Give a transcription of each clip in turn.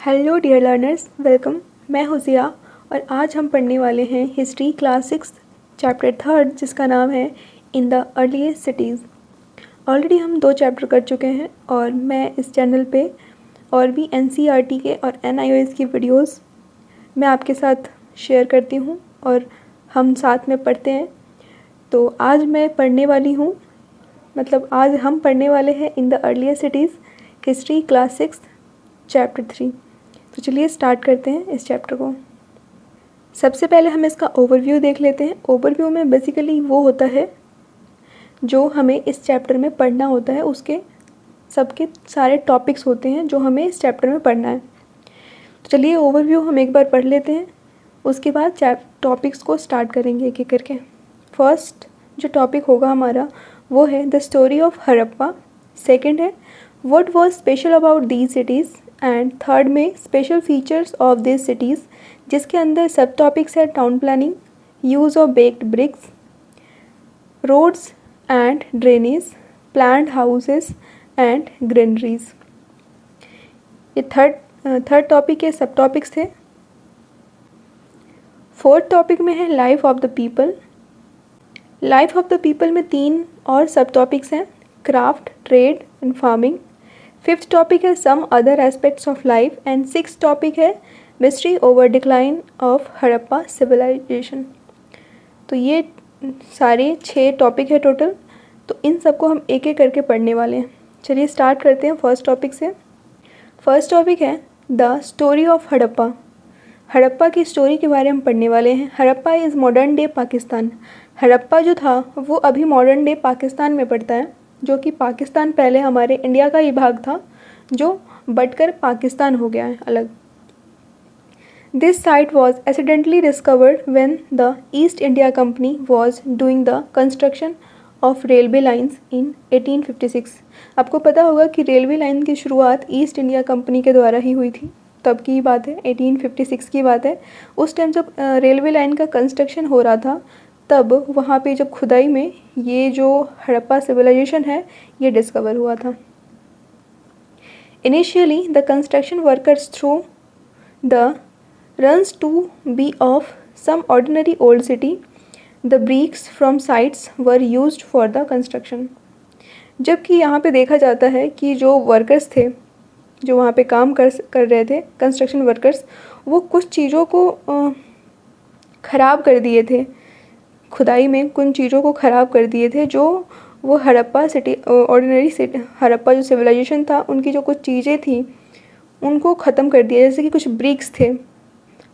Hello dear learners, welcome. मैं हूँ ज़िया और आज हम पढ़ने वाले हैं हिस्ट्री क्लास 6 चैप्टर 3 जिसका नाम है in the earliest cities. Already हम 2 चैप्टर कर चुके हैं और मैं इस चैनल पे और भी NCERT के और NIOS की वीडियोस मैं आपके साथ शेयर करती हूँ और हम साथ में पढ़ते हैं। तो आज मैं पढ़ने वाली हूँ, मतलब आज हम पढ़ने वाले हैं in the earliest cities history class 6 chapter 3। तो चलिए स्टार्ट करते हैं इस चैप्टर को। सबसे पहले हम इसका ओवरव्यू देख लेते हैं। ओवरव्यू में बेसिकली वो होता है जो हमें इस चैप्टर में पढ़ना होता है, उसके सबके सारे टॉपिक्स होते हैं जो हमें इस चैप्टर में पढ़ना है। तो चलिए ओवरव्यू हम एक बार पढ़ लेते हैं, उसके बाद टॉपिक्स को स्टार्ट करेंगे एक एक करके। फर्स्ट जो टॉपिक होगा हमारा वो है the story of Harappa. Second है what was special about these cities and third में special features of this cities, जिसके अंदर सब टॉपिक्स है town planning, use of baked bricks, roads and drainage, planned houses and granaries. ये third topic के सब topics थे। फोर्थ टॉपिक में है life of the people. Life of the people में 3 और सब टॉपिक्स हैं, craft, trade and farming. Fifth topic है some other aspects of life and six topic है mystery over decline of Harappa civilisation. तो ये सारे 6 टॉपिक है टोटल। तो इन सबको हम एक एक करके पढ़ने वाले हैं। चलिए स्टार्ट करते हैं फर्स्ट टॉपिक से। फर्स्ट टॉपिक है the story of Harappa. Harappa की स्टोरी के बारे में पढ़ने वाले हैं। Harappa is modern day Pakistan. Harappa जो था वो अभी मॉडर्न डे पाकिस्तान में पड़ता है, जो कि पाकिस्तान पहले हमारे इंडिया का ही भाग था जो बटकर पाकिस्तान हो गया है अलग। This site was accidentally discovered when the east India company was doing the construction of railway lines in 1856। आपको पता होगा कि रेलवे लाइन की शुरुआत ईस्ट इंडिया कंपनी के द्वारा ही हुई थी। तब की बात है, 1856 की बात है। उस टाइम जब रेलवे लाइन का कंस्ट्रक्शन हो रहा था तब वहाँ पे जब खुदाई में ये जो हड़प्पा सिविलाइजेशन है ये डिस्कवर हुआ था। Initially the construction workers through the ruins to be of some ordinary old city. The bricks from sites were used for the construction. जबकि यहाँ पे देखा जाता है कि जो वर्कर्स थे जो वहाँ पे काम कर रहे थे, कंस्ट्रक्शन वर्कर्स, वो कुछ चीज़ों को ख़राब कर दिए थे। खुदाई में कुछ चीज़ों को ख़राब कर दिए थे जो वो Harappa city, ordinary city, Harappa जो सिविलाइजेशन था उनकी जो कुछ चीज़ें थी उनको ख़त्म कर दिया। जैसे कि कुछ ब्रिक्स थे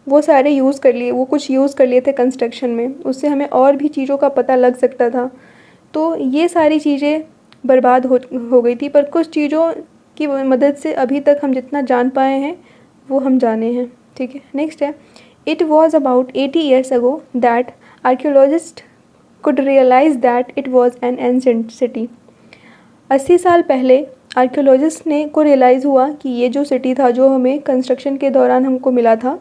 वो सारे यूज़ कर लिए, वो कुछ यूज़ कर लिए थे कंस्ट्रक्शन में, उससे हमें और भी चीज़ों का पता लग सकता था। तो ये सारी चीज़ें बर्बाद हो गई थी, पर कुछ चीज़ों की मदद से अभी तक हम जितना जान पाए हैं वो हम जाने हैं। ठीक है, नेक्स्ट है it was about 80 years ago that archaeologist could realize that it was an ancient city. 80 साल पहले आर्कियोलॉजिस्ट को रियलाइज़ हुआ कि ये जो सिटी था जो हमें कंस्ट्रक्शन के दौरान हमको मिला था,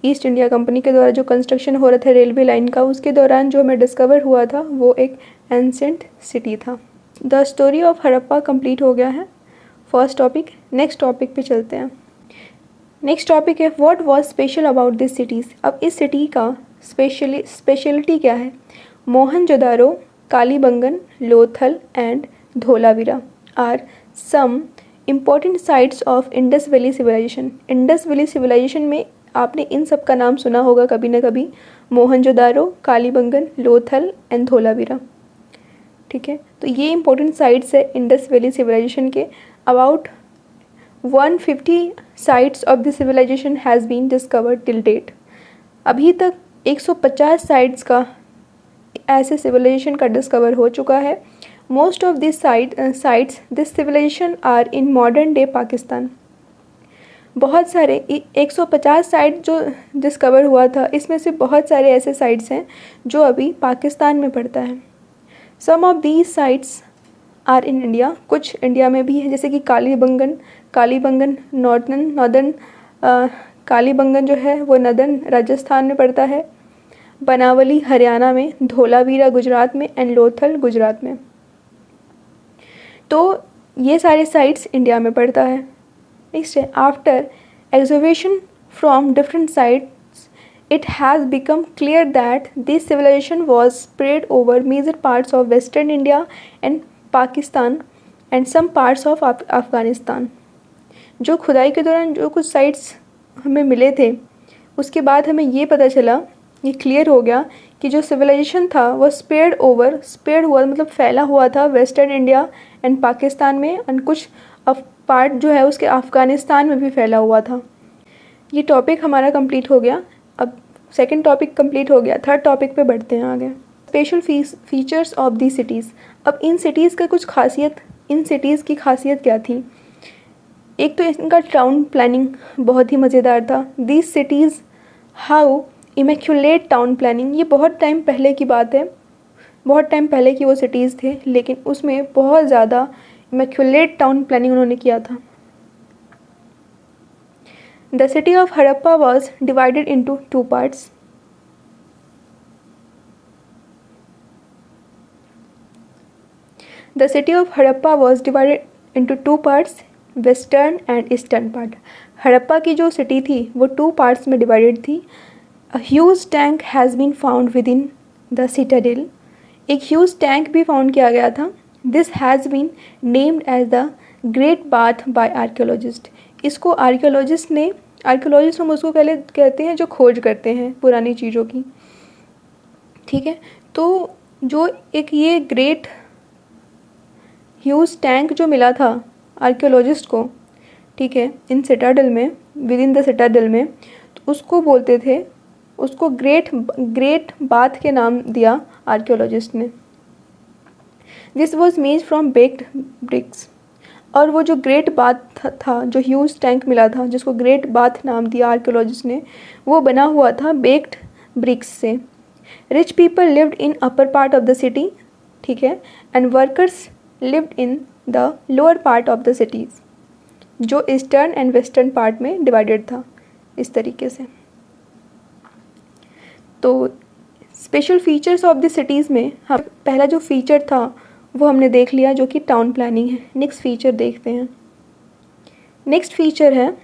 ईस्ट इंडिया कंपनी के द्वारा जो कंस्ट्रक्शन हो रहा था रेलवे लाइन का, उसके दौरान जो हमें डिस्कवर हुआ था वो एक एंशिएंट सिटी था। The story of Harappa complete हो गया है फर्स्ट टॉपिक। नेक्स्ट टॉपिक पे चलते हैं। नेक्स्ट टॉपिक है what was special about this cities. अब इस सिटी का स्पेशलिटी क्या है। Mohenjodaro, Kalibangan, Lothal and Dholavira are some important sites of Indus valley civilization. Indus valley civilization में आपने इन सब का नाम सुना होगा कभी ना कभी, मोहनजोदारो, कालीबंगन, लोथल एंड धोलावीरा। ठीक है, तो ये इंपॉर्टेंट साइट्स है इंडस वैली सिविलाइजेशन के। About 150 sites of the civilization has been discovered till date. अभी तक 150 साइट्स का ऐसे सिविलाइजेशन का डिस्कवर हो चुका है। Most of this sites this civilization are in modern day Pakistan. बहुत सारे 150 साइट जो डिस्कवर हुआ था, इसमें से बहुत सारे ऐसे साइट्स हैं जो अभी पाकिस्तान में पड़ता है। Some of these sites are in India. कुछ इंडिया में भी है, जैसे कि कालीबंगन नॉर्दर्न कालीबंगन जो है वो नदन राजस्थान में पड़ता है, बनावली हरियाणा में, धोलावीरा गुजरात में एंड लोथल गुजरात में। तो ये सारे साइट्स इंडिया में पड़ता है। नेक्स्ट है after Excavation from different sites, it has become clear that this civilization was spread over major parts of Western India and Pakistan and some parts of Afghanistan. जो खुदाई के दौरान जो कुछ साइट्स हमें मिले थे, उसके बाद हमें ये पता चला, ये क्लियर हो गया कि जो सिविलाइजेशन था वो स्प्रेड हुआ मतलब फैला हुआ था वेस्टर्न इंडिया एंड पाकिस्तान में, एंड कुछ पार्ट जो है उसके अफ़गानिस्तान में भी फैला हुआ था. ये टॉपिक हमारा कंप्लीट हो गया. अब सेकंड टॉपिक कंप्लीट हो गया, थर्ड टॉपिक पे बढ़ते हैं आगे. Special features of the cities. अब इन सिटीज़ का कुछ खासियत, इन सिटीज़ की खासियत क्या थी? एक तो इनका टाउन प्लानिंग बहुत ही मज़ेदार था. These cities how immaculate town planning. ये बहुत टाइम पहले की बात है, बहुत टाइम पहले की वो सिटीज़ थे, लेकिन उसमें बहुत ज़्यादा इमेक्यूलेट टाउन प्लानिंग उन्होंने किया था. The city of Harappa was divided into two parts. The city of Harappa was divided into two parts, western and eastern part. Harappa की जो सिटी थी वो टू पार्ट्स में डिवाइडेड थी. A huge tank has been found within the citadel. एक huge tank भी found किया गया था. This has been named as the great bath by archaeologist. इसको आर्कियोलॉजिस्ट हम उसको पहले कहते हैं जो खोज करते हैं पुरानी चीज़ों की. ठीक है, तो जो एक ये ग्रेट ह्यूज टैंक जो मिला था आर्कियोलॉजिस्ट को, ठीक है, इन सिटाडेल में, विद इन द सिटाडेल में, तो उसको बोलते थे, उसको ग्रेट बाथ के नाम दिया आर्कियोलॉजिस्ट ने. This was made from baked bricks. और वो जो ग्रेट बाथ था, जो ह्यूज टैंक मिला था जिसको ग्रेट बाथ नाम दिया आर्कियोलॉजिस्ट ने, वो बना हुआ था बेक्ड ब्रिक्स से. Rich people lived in upper part of the city, ठीक है, and workers lived in the lower part of the cities, जो ईस्टर्न एंड वेस्टर्न पार्ट में डिवाइडेड था इस तरीके से. तो special features of the cities में हम पहला जो फीचर था वो हमने देख लिया, जो कि टाउन प्लानिंग है. नेक्स्ट फीचर देखते हैं. नेक्स्ट फीचर है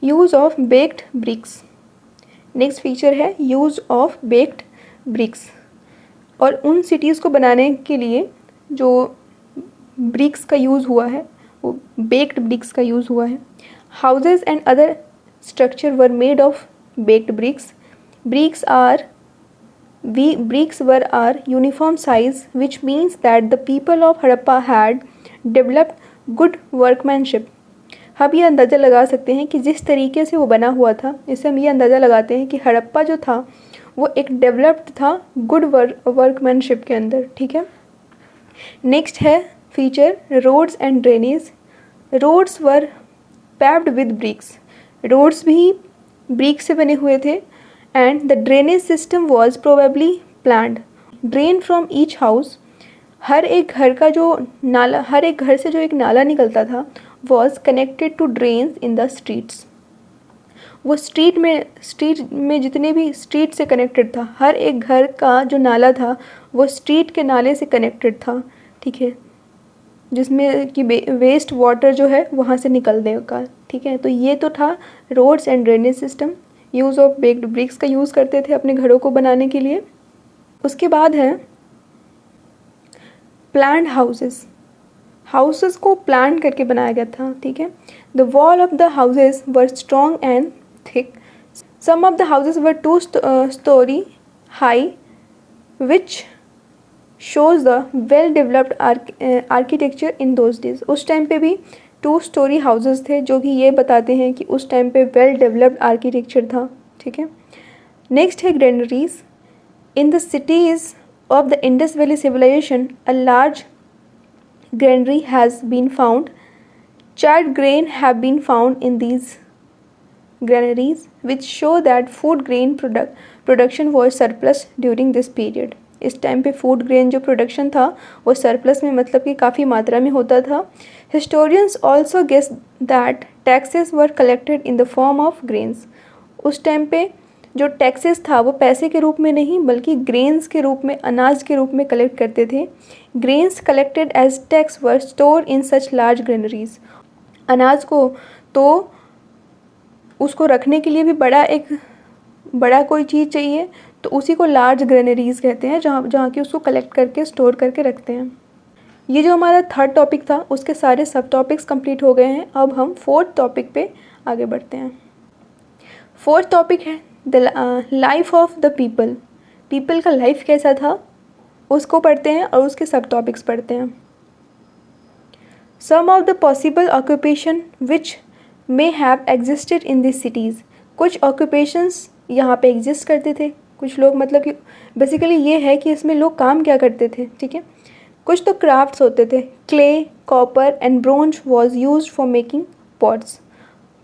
use of baked BRICS. Next feature है यूज़ ऑफ बेक्ड ब्रिक्स. और उन सिटीज़ को बनाने के लिए जो ब्रिक्स का यूज़ हुआ है, वो बेक्ड ब्रिक्स का यूज़ हुआ है. Houses and other structure were made of baked BRICS. Bricks were uniform size, which means that the people of Harappa had developed good workmanship. हम ये अंदाज़ा लगा सकते हैं कि जिस तरीके से वो बना हुआ था, इससे हम ये अंदाज़ा लगाते हैं कि हड़प्पा जो था वो एक डेवलप्ड था गुड वर्कमैनशिप के अंदर. ठीक है. नेक्स्ट है feature roads and drainage. Roads were paved with bricks. Roads भी ब्रिक्स से बने हुए थे. And the drainage system was probably planned. Drain from each house. हर एक घर का जो नाला, हर एक घर से जो एक नाला निकलता था was connected to drains in the streets. वो स्ट्रीट में जितने भी स्ट्रीट से कनेक्टेड था, हर एक घर का जो नाला था वो स्ट्रीट के नाले से कनेक्टेड था. ठीक है, जिसमें कि वेस्ट वाटर जो है वहाँ से निकलने का. ठीक है, तो ये तो था roads and drainage system. Use of baked bricks का यूज़ करते थे अपने घरों को बनाने के लिए. उसके बाद है प्लान्ड हाउसेस. हाउसेस को प्लान करके बनाया गया था. ठीक है. The wall of the houses were strong and thick. Some of the houses were 2 story high, which shows the well developed architecture in those days. उस टाइम पे भी 2 story हाउसेस थे, जो कि ये बताते हैं कि उस टाइम पे वेल डेवलप्ड आर्किटेक्चर था. ठीक है. नेक्स्ट है granaries. In the cities of the Indus valley civilization a large granary has been found. Charred grain have been found in these granaries, which show that food grain production was surplus during this period. इस time पे food grain जो production था वो surplus में, मतलब कि काफ़ी मात्रा में होता था. Historians also guess that taxes were collected in the form of grains. उस टाइम पे जो टैक्सेस था वो पैसे के रूप में नहीं बल्कि ग्रेन्स के रूप में, अनाज के रूप में कलेक्ट करते थे. Grains collected as tax were store in such large granaries. अनाज को तो उसको रखने के लिए भी बड़ा कोई चीज़ चाहिए, तो उसी को लार्ज ग्रेनरीज कहते हैं, जहाँ की उसको कलेक्ट करके स्टोर करके रखते हैं। ये जो हमारा थर्ड टॉपिक था उसके सारे सब टॉपिक्स कंप्लीट हो गए हैं। अब हम फोर्थ टॉपिक पे आगे बढ़ते हैं। फोर्थ टॉपिक है the life of the people. People का लाइफ कैसा था उसको पढ़ते हैं और उसके सब टॉपिक्स पढ़ते हैं। Some of the possible occupation which may have existed in this cities. कुछ ऑक्यूपेशंस यहाँ पे एग्जिस्ट करते थे, कुछ लोग, मतलब कि बेसिकली ये है कि इसमें लोग काम क्या करते थे, ठीक है। कुछ तो क्राफ्ट्स होते थे। Clay, copper and bronze was use for making pots.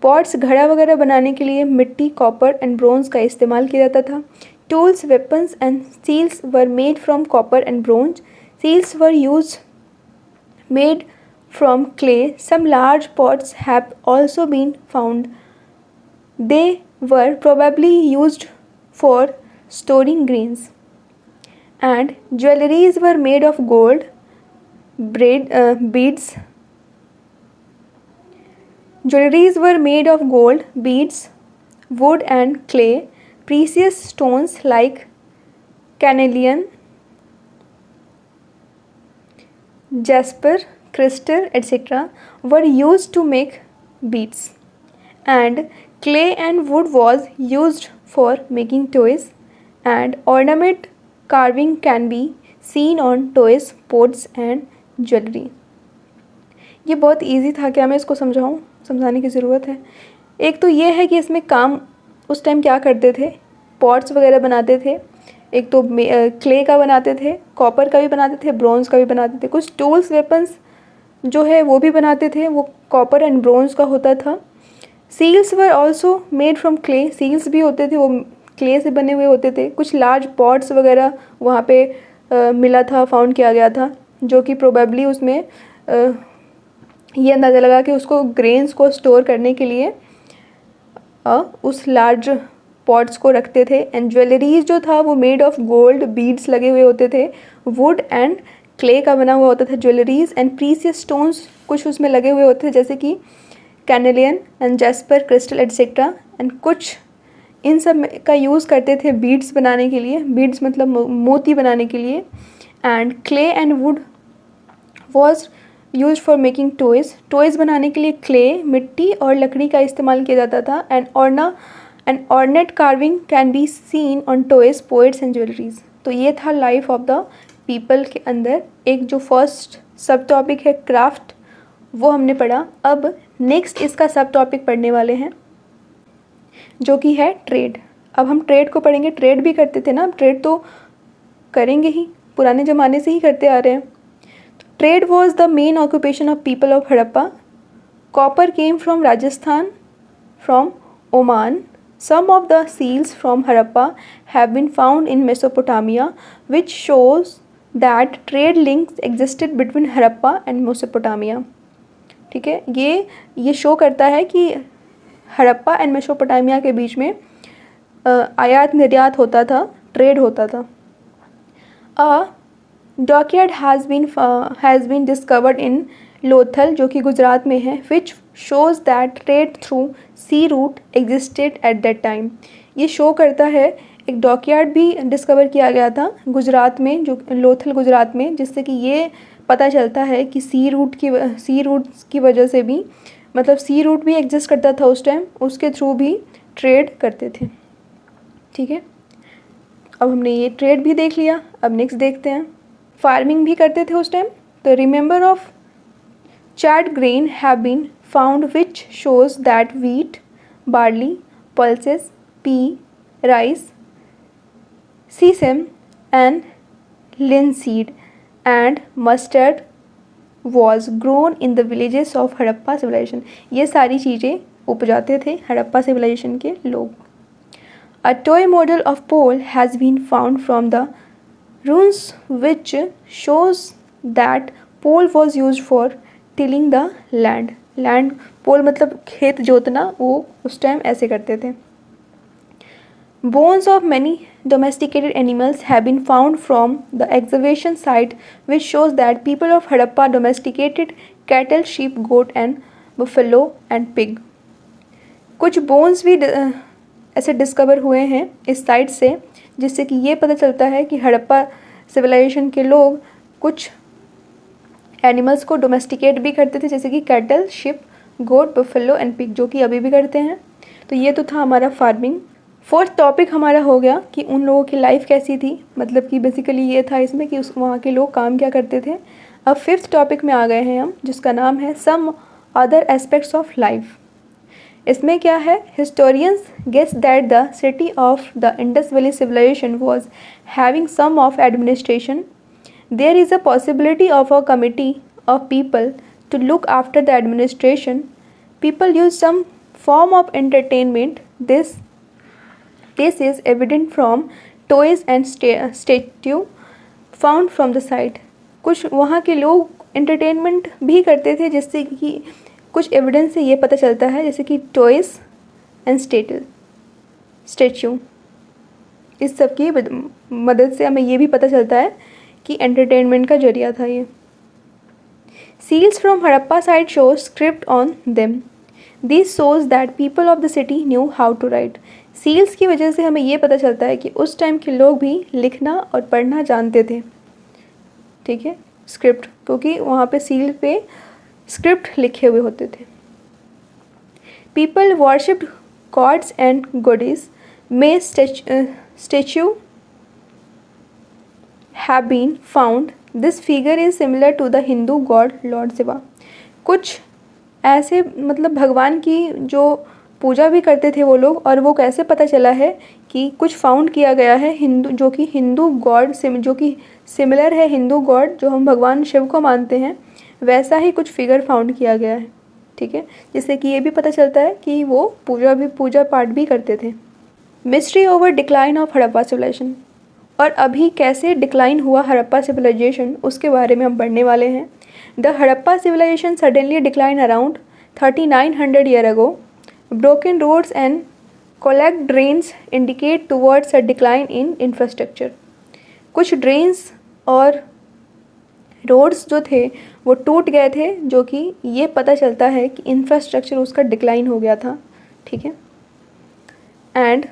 Pots, घड़ा वगैरह बनाने के लिए मिट्टी, कॉपर एंड ब्रोंज का इस्तेमाल किया जाता था। Tools, weapons and seals were made from copper and bronze. Seals were use made from clay. Some large pots have also been found. They were probably used for storing grains. And jewelries were made of gold, beads. Jewelries were made of gold, beads, wood and clay. Precious stones like carnelian, jasper, crystal, etc. were used to make beads, and clay and wood was used for making toys, and ornament carving can be seen on toys, pots and jewelry. ये बहुत easy था, क्या मैं इसको समझाऊँ? समझाने की ज़रूरत है। एक तो ये है कि इसमें काम उस टाइम क्या करते थे, पॉट्स वगैरह बनाते थे। एक तो क्ले का बनाते थे, कॉपर का भी बनाते थे, ब्रॉन्ज का भी बनाते थे। कुछ टूल्स, वेपन्स जो है वो भी बनाते थे, वो कॉपर एंड ब्रोंज का होता था। Seals were also made from clay. Seals भी होते थे, वो क्ले से बने हुए होते थे। कुछ लार्ज पॉट्स वगैरह वहाँ पे मिला था, फाउंड किया गया था, जो कि प्रोबेबली उसमें ये अंदाज़ा लगा कि उसको ग्रेन्स को स्टोर करने के लिए उस लार्ज पॉट्स को रखते थे। एंड ज्वेलरीज जो था वो मेड ऑफ गोल्ड, बीड्स लगे हुए होते थे, वुड एंड क्ले का बना हुआ होता था ज्वेलरीज। एंड प्रीसियस स्टोन्स कुछ उसमें लगे हुए होते थे, जैसे कि carnelian and jasper, crystal etcetera. And कुछ इन सब का यूज़ करते थे बीड्स बनाने के लिए, बीड्स मतलब मोती बनाने के लिए। And clay and would was use for making toys. Toys बनाने के लिए क्ले, मिट्टी और लकड़ी का इस्तेमाल किया जाता था। And ornate carving can be seen on toys, poets and jewelleries. तो ये था लाइफ ऑफ द पीपल के अंदर। एक जो फर्स्ट सब टॉपिक है क्राफ्ट, वो हमने पढ़ा। अब नेक्स्ट इसका सब टॉपिक पढ़ने वाले हैं जो कि है ट्रेड। अब हम ट्रेड को पढ़ेंगे। ट्रेड भी करते थे ना, ट्रेड तो करेंगे ही, पुराने ज़माने से ही करते आ रहे हैं। Trade was the main occupation of people of Harappa. Copper came from Rajasthan, from Oman. Some of the seals from Harappa have been found in Mesopotamia, which shows that trade links existed between Harappa and Mesopotamia. ठीक है, ये show करता है कि Harappa and Mesopotamia के बीच में आयात निर्यात होता था, ट्रेड होता था। Dockyard has been discovered in Lothal, जो कि गुजरात में है, which shows that trade through sea route existed at that time. ये शो करता है, एक डॉकयार्ड भी डिस्कवर किया गया था गुजरात में, जो लोथल गुजरात में, जिससे कि ये पता चलता है कि सी रूट की वजह से भी, मतलब सी रूट भी एग्जिस्ट करता था उस टाइम, उसके थ्रू भी ट्रेड करते थे। ठीक है, अब हमने ये ट्रेड भी देख लिया। अब नेक्स्ट देखते हैं, फार्मिंग भी करते थे उस टाइम। तो remember of charred grain have been found, which shows that wheat, barley, pulses, pea, rice, sesame and linseed and mustard was grown in the villages of Harappa civilization. ये सारी चीज़ें उपजाते थे हड़प्पा civilization के लोग। A toy model of pole has been found from the ruins, which shows that pole was used for tilling the land. Pole मतलब खेत जोतना, वो उस टाइम ऐसे करते थे। Bones of many domesticated animals have been found from the exhibition site, which shows that people of Harappa domesticated cattle, sheep, goat and buffalo and pig. कुछ bones भी ऐसे डिस्कवर हुए हैं इस साइट से, जिससे कि ये पता चलता है कि हड़प्पा सिविलाइजेशन के लोग कुछ एनिमल्स को डोमेस्टिकेट भी करते थे, जैसे कि cattle, sheep, goat, buffalo and pig, जो कि अभी भी करते हैं। तो ये तो था हमारा फार्मिंग। फोर्थ टॉपिक हमारा हो गया कि उन लोगों की लाइफ कैसी थी, मतलब कि बेसिकली ये था इसमें कि उस वहाँ के लोग काम क्या करते थे। अब फिफ्थ टॉपिक में आ गए हैं हम, जिसका नाम है some other aspects of life. इसमें क्या है, historians guess that the city of the Indus valley civilization was having some of administration. There is a possibility of a committee of people to look after the administration. People use some form of entertainment. This is evident from toys and statue found from the site. कुछ वहाँ के लोग entertainment भी करते थे, जिससे कि कुछ एविडेंस से ये पता चलता है, जैसे कि टॉयज़ एंड स्टेच्यू, इस सब की मदद से हमें ये भी पता चलता है कि एंटरटेनमेंट का जरिया था ये। Seals from Harappa site show script on them. This shows that people of the city knew how to write. Seals की वजह से हमें ये पता चलता है कि उस टाइम के लोग भी लिखना और पढ़ना जानते थे, ठीक है, स्क्रिप्ट, क्योंकि वहाँ पे सील पे स्क्रिप्ट लिखे हुए होते थे. People worshipped gods and goddess. May statue have been found. This figure is similar to the Hindu god Lord Shiva. कुछ ऐसे मतलब भगवान की जो पूजा भी करते थे वो लोग, और वो कैसे पता चला है कि कुछ फाउंड किया गया है हिंदू, जो कि हिंदू गॉड जो कि सिमिलर है हिंदू गॉड जो हम भगवान शिव को मानते हैं, वैसा ही कुछ फिगर फाउंड किया गया है, ठीक है, जिससे कि ये भी पता चलता है कि वो पूजा पाठ भी करते थे. Mystery over decline of Harappa civilization. और अभी कैसे डिक्लाइन हुआ हड़प्पा सिविलाइजेशन, उसके बारे में हम पढ़ने वाले हैं. The Harappa civilisation suddenly decline around 3900 year ago. Broken roads and collect drains indicate towards a decline in infrastructure. कुछ ड्रेन्स और रोड्स जो थे वो टूट गए थे, जो कि ये पता चलता है कि इंफ्रास्ट्रक्चर उसका डिक्लाइन हो गया था, ठीक है. And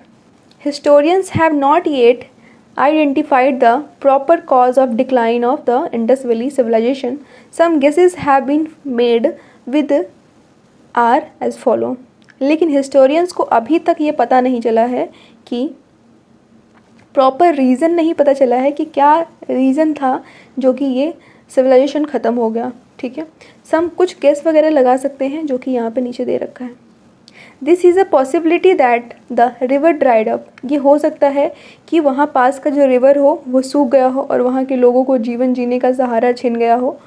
historians have not yet identified the proper cause of decline of the Indus Valley civilization. Some guesses have been made with are as follow. लेकिन हिस्टोरियंस को अभी तक ये पता नहीं चला है कि प्रॉपर रीज़न नहीं पता चला है कि क्या रीज़न था जो कि ये सिविलाइजेशन ख़त्म हो गया, ठीक है. सम कुछ गेस वगैरह लगा सकते हैं, जो कि यहाँ पे नीचे दे रखा है. This is a possibility that the river dried up. ये हो सकता है कि वहाँ पास का जो रिवर हो वो सूख गया हो और वहाँ के लोगों को जीवन जीने का सहारा छिन गया हो,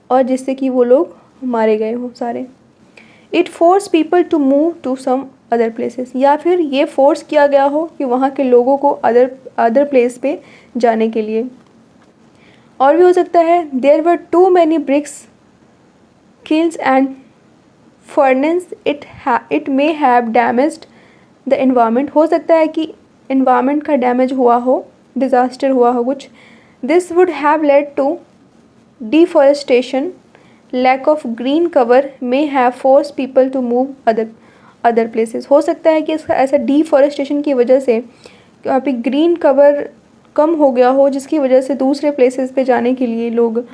और जिससे कि वो लोग मारे गए हो सारे. It force people to move to some other places. या फिर ये फोर्स किया गया हो कि वहाँ के लोगों को अदर प्लेस पे जाने के लिए. और भी हो सकता है there were too many bricks kilns and furnace. It may have damaged the environment. हो सकता है कि एनवायरनमेंट का डैमेज हुआ हो, डिज़ास्टर हुआ हो कुछ. This would have led to deforestation. Lack of green cover may have force people to move other places. हो सकता है कि इसका ऐसा डिफॉरेस्टेशन की वजह से यहाँ पे ग्रीन कवर कम हो गया हो, जिसकी वजह से दूसरे प्लेसेस पे जाने के लिए लोग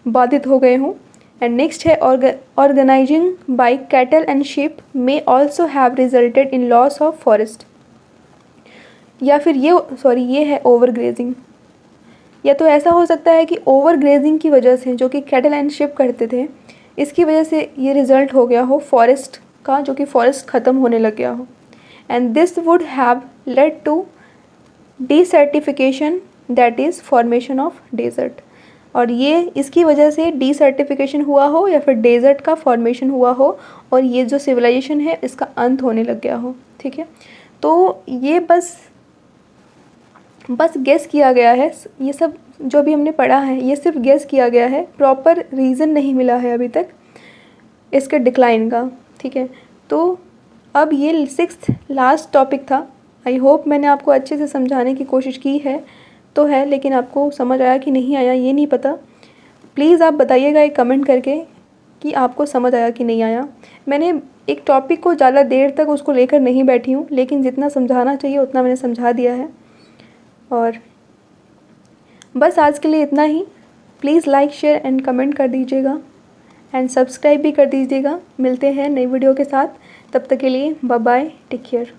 बाधित हो गए हों. एंड नेक्स्ट है overgrazing by cattle and sheep may also have resulted in loss of forest. या फिर ये है ओवर ग्रेजिंग. या तो ऐसा हो सकता है कि ओवर ग्रेजिंग की वजह से, जो कि कैटल एंड शिप करते थे, इसकी वजह से ये रिज़ल्ट हो गया हो फॉरेस्ट का, जो कि फॉरेस्ट ख़त्म होने लग गया हो. And this would have led to desertification, that is formation of desert. और ये इसकी वजह से डिसर्टिफिकेशन हुआ हो या फिर डेजर्ट का फॉर्मेशन हुआ हो, और ये जो सिविलाइजेशन है इसका अंत होने लग गया हो, ठीक है. तो ये बस गेस किया गया है. ये सब जो भी हमने पढ़ा है ये सिर्फ गेस किया गया है, प्रॉपर रीज़न नहीं मिला है अभी तक इसके डिक्लाइन का, ठीक है. तो अब ये 6th लास्ट टॉपिक था. आई होप मैंने आपको अच्छे से समझाने की कोशिश की है तो है, लेकिन आपको समझ आया कि नहीं आया ये नहीं पता. प्लीज़ आप बताइएगा एक कमेंट करके कि आपको समझ आया कि नहीं आया। मैंने एक टॉपिक को ज़्यादा देर तक उसको लेकर नहीं बैठी हूँ, लेकिन जितना समझाना चाहिए उतना मैंने समझा दिया है। और बस आज के लिए इतना ही। Please like, share and comment कर दीजिएगा एंड सब्सक्राइब भी कर दीजिएगा। मिलते हैं नई वीडियो के साथ, तब तक के लिए बाय बाय, टेक केयर।